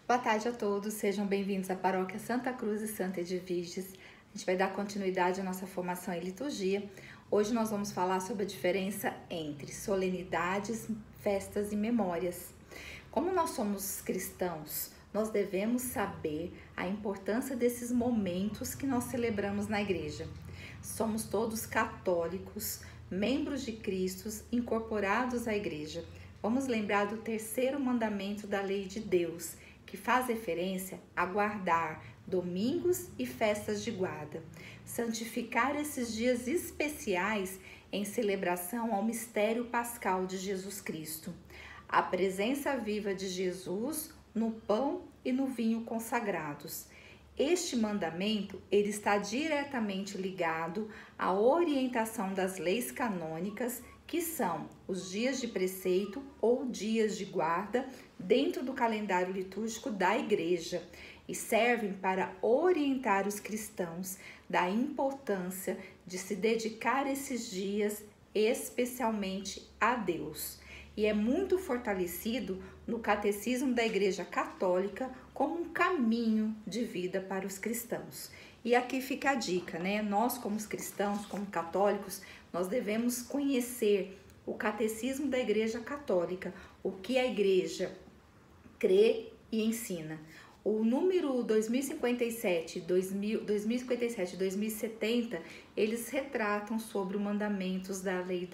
Boa tarde a todos, sejam bem-vindos à Paróquia Santa Cruz e Santa Edviges. A gente vai dar continuidade à nossa formação em liturgia. Hoje nós vamos falar sobre a diferença entre solenidades, festas e memórias. Como nós somos cristãos, nós devemos saber a importância desses momentos que nós celebramos na igreja. Somos todos católicos, membros de Cristo, incorporados à igreja. Vamos lembrar do terceiro mandamento da lei de Deus, que faz referência a guardar domingos e festas de guarda, santificar esses dias especiais em celebração ao mistério pascal de Jesus Cristo, a presença viva de Jesus no pão e no vinho consagrados. Este mandamento ele está diretamente ligado à orientação das leis canônicas, que são os dias de preceito ou dias de guarda dentro do calendário litúrgico da igreja e servem para orientar os cristãos da importância de se dedicar esses dias especialmente a Deus. E é muito fortalecido no catecismo da Igreja Católica como um caminho de vida para os cristãos. E aqui fica a dica, né? Nós, como cristãos, como católicos, nós devemos conhecer o catecismo da Igreja Católica, o que a Igreja crê e ensina. O número 2057 e 2070, eles retratam sobre os mandamentos da lei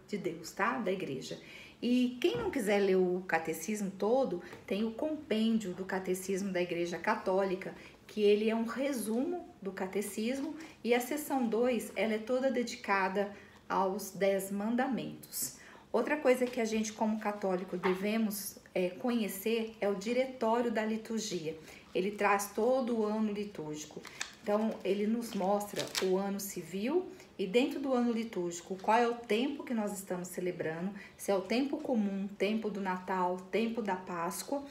de Deus, tá? Da Igreja. E quem não quiser ler o catecismo todo, tem o compêndio do catecismo da Igreja Católica, que ele é um resumo do catecismo, e a seção 2, ela é toda dedicada aos 10 mandamentos. Outra coisa que a gente como católico devemos conhecer é o diretório da liturgia. Ele traz todo o ano litúrgico. Então, ele nos mostra o ano civil e dentro do ano litúrgico, qual é o tempo que nós estamos celebrando, se é o tempo comum, tempo do Natal, tempo da Páscoa,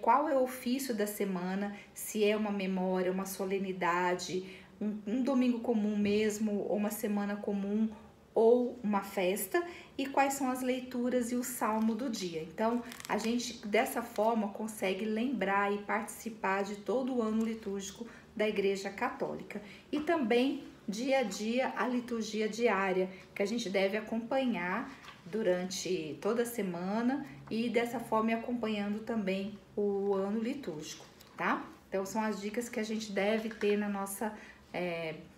qual é o ofício da semana, se é uma memória, uma solenidade, um domingo comum mesmo, ou uma semana comum, ou uma festa, e quais são as leituras e o salmo do dia. Então, a gente dessa forma consegue lembrar e participar de todo o ano litúrgico da Igreja Católica. E também, dia a dia, a liturgia diária, que a gente deve acompanhar durante toda a semana e dessa forma ir acompanhando também o ano litúrgico, tá? Então, são as dicas que a gente deve ter na nossa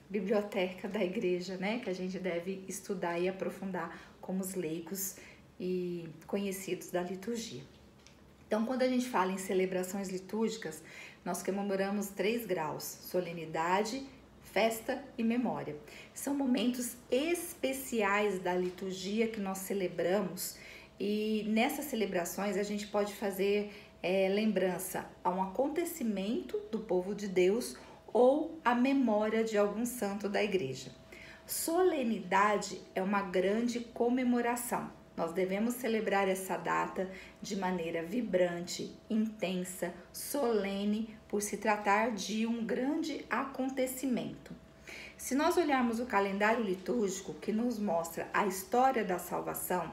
biblioteca da igreja, né? Que a gente deve estudar e aprofundar como os leigos e conhecidos da liturgia. Então, quando a gente fala em celebrações litúrgicas, nós comemoramos 3 graus: solenidade, festa e memória. São momentos especiais da liturgia que nós celebramos, e nessas celebrações a gente pode fazer lembrança a um acontecimento do povo de Deus ou a memória de algum santo da igreja. Solenidade é uma grande comemoração. Nós devemos celebrar essa data de maneira vibrante, intensa, solene, por se tratar de um grande acontecimento. Se nós olharmos o calendário litúrgico que nos mostra a história da salvação,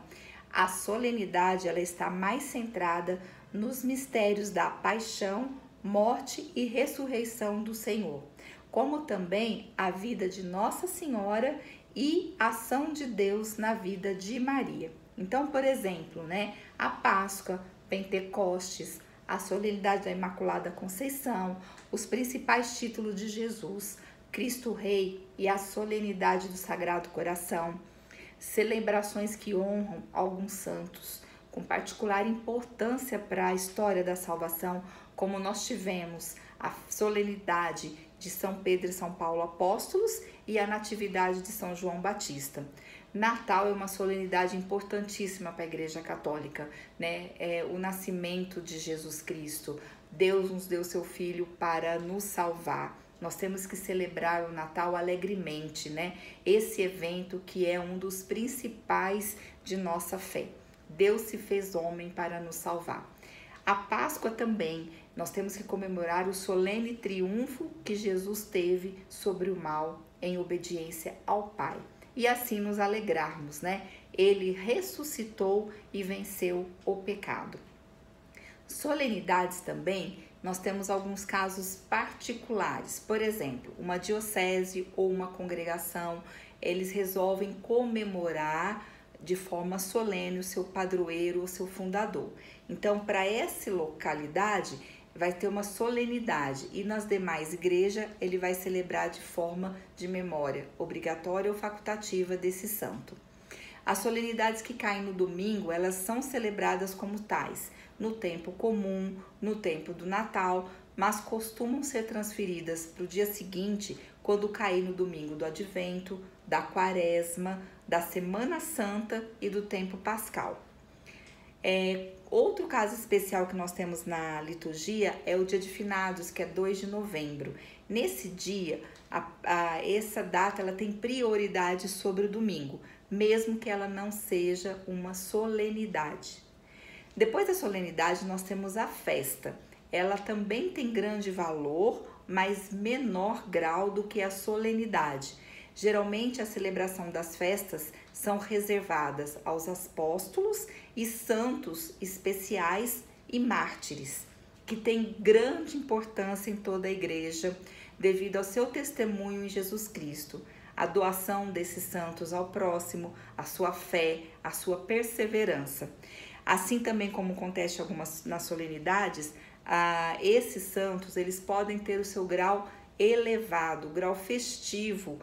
a solenidade ela está mais centrada nos mistérios da paixão, morte e ressurreição do Senhor, como também a vida de Nossa Senhora e a ação de Deus na vida de Maria. Então, por exemplo, né, a Páscoa, Pentecostes, a solenidade da Imaculada Conceição, os principais títulos de Jesus, Cristo Rei e a solenidade do Sagrado Coração, celebrações que honram alguns santos, com particular importância para a história da salvação, como nós tivemos a solenidade de São Pedro e São Paulo apóstolos e a natividade de São João Batista. Natal é uma solenidade importantíssima para a Igreja Católica, né? É o nascimento de Jesus Cristo. Deus nos deu seu Filho para nos salvar. Nós temos que celebrar o Natal alegremente, né? Esse evento que é um dos principais de nossa fé. Deus se fez homem para nos salvar. A Páscoa também, nós temos que comemorar o solene triunfo que Jesus teve sobre o mal em obediência ao Pai. E assim nos alegrarmos, né? Ele ressuscitou e venceu o pecado. Solenidades também, nós temos alguns casos particulares. Por exemplo, uma diocese ou uma congregação, eles resolvem comemorar de forma solene o seu padroeiro ou seu fundador. Então, para essa localidade, vai ter uma solenidade, e nas demais igrejas ele vai celebrar de forma de memória, obrigatória ou facultativa desse santo. As solenidades que caem no domingo, elas são celebradas como tais, no tempo comum, no tempo do Natal, mas costumam ser transferidas para o dia seguinte, quando cair no domingo do Advento, da Quaresma, da Semana Santa e do tempo pascal. Outro caso especial que nós temos na liturgia é o dia de finados, que é 2 de novembro. Nesse dia, essa data ela tem prioridade sobre o domingo, mesmo que ela não seja uma solenidade. Depois da solenidade, nós temos a festa. Ela também tem grande valor, mas menor grau do que a solenidade. Geralmente, a celebração das festas são reservadas aos apóstolos e santos especiais e mártires, que têm grande importância em toda a igreja, devido ao seu testemunho em Jesus Cristo, a doação desses santos ao próximo, a sua fé, a sua perseverança. Assim também como acontece nas solenidades, esses santos eles podem ter o seu grau elevado, grau festivo,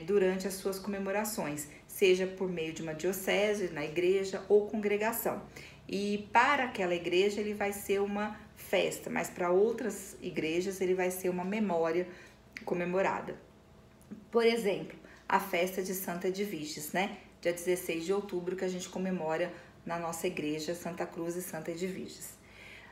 durante as suas comemorações, seja por meio de uma diocese, na igreja ou congregação. E para aquela igreja ele vai ser uma festa, mas para outras igrejas ele vai ser uma memória comemorada. Por exemplo, a festa de Santa Edviges, dia 16 de outubro, que a gente comemora na nossa igreja Santa Cruz e Santa Edviges.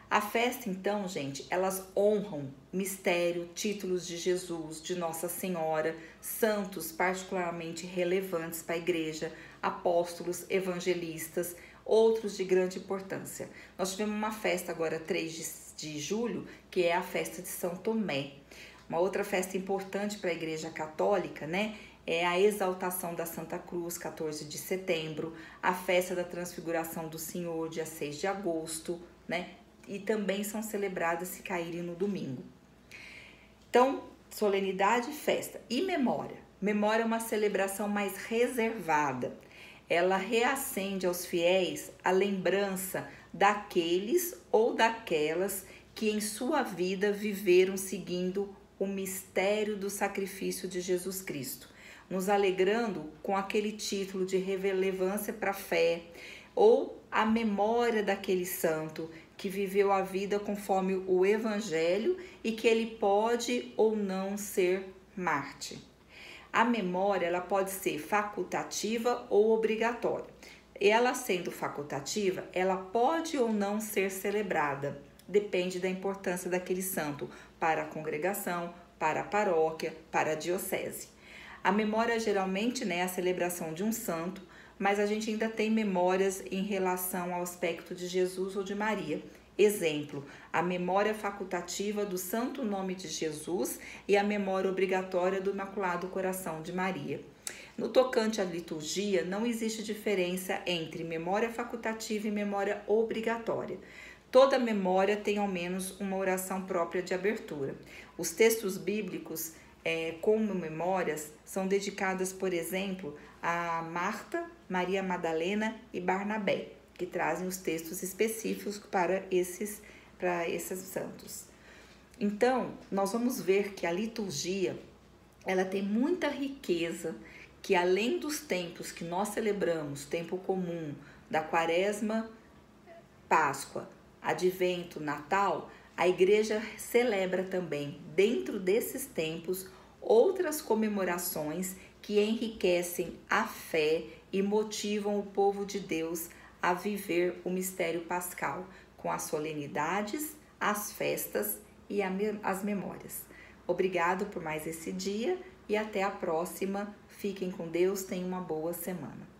A festa, então, gente, elas honram mistério, títulos de Jesus, de Nossa Senhora, santos particularmente relevantes para a igreja, apóstolos, evangelistas, outros de grande importância. Nós tivemos uma festa agora, 3 de julho, que é a festa de São Tomé. Uma outra festa importante para a igreja católica, é a exaltação da Santa Cruz, 14 de setembro, a festa da Transfiguração do Senhor, dia 6 de agosto, e também são celebradas se caírem no domingo. Então, solenidade, festa e memória. Memória é uma celebração mais reservada. Ela reacende aos fiéis a lembrança daqueles ou daquelas que em sua vida viveram seguindo o mistério do sacrifício de Jesus Cristo, nos alegrando com aquele título de relevância para a fé, ou a memória daquele santo que viveu a vida conforme o Evangelho e que ele pode ou não ser mártir. A memória ela pode ser facultativa ou obrigatória. Ela sendo facultativa, ela pode ou não ser celebrada. Depende da importância daquele santo para a congregação, para a paróquia, para a diocese. A memória geralmente é a celebração de um santo, mas a gente ainda tem memórias em relação ao aspecto de Jesus ou de Maria. Exemplo, a memória facultativa do Santo Nome de Jesus e a memória obrigatória do Imaculado Coração de Maria. No tocante à liturgia, não existe diferença entre memória facultativa e memória obrigatória. Toda memória tem ao menos uma oração própria de abertura. Os textos bíblicos como memórias são dedicadas, por exemplo, a Marta, Maria Madalena e Barnabé, que trazem os textos específicos para esses santos. Então, nós vamos ver que a liturgia, ela tem muita riqueza, que além dos tempos que nós celebramos, tempo comum, da Quaresma, Páscoa, Advento, Natal, a igreja celebra também, dentro desses tempos, outras comemorações que enriquecem a fé e motivam o povo de Deus a viver o mistério pascal, com as solenidades, as festas e as memórias. Obrigado por mais esse dia e até a próxima. Fiquem com Deus, tenham uma boa semana.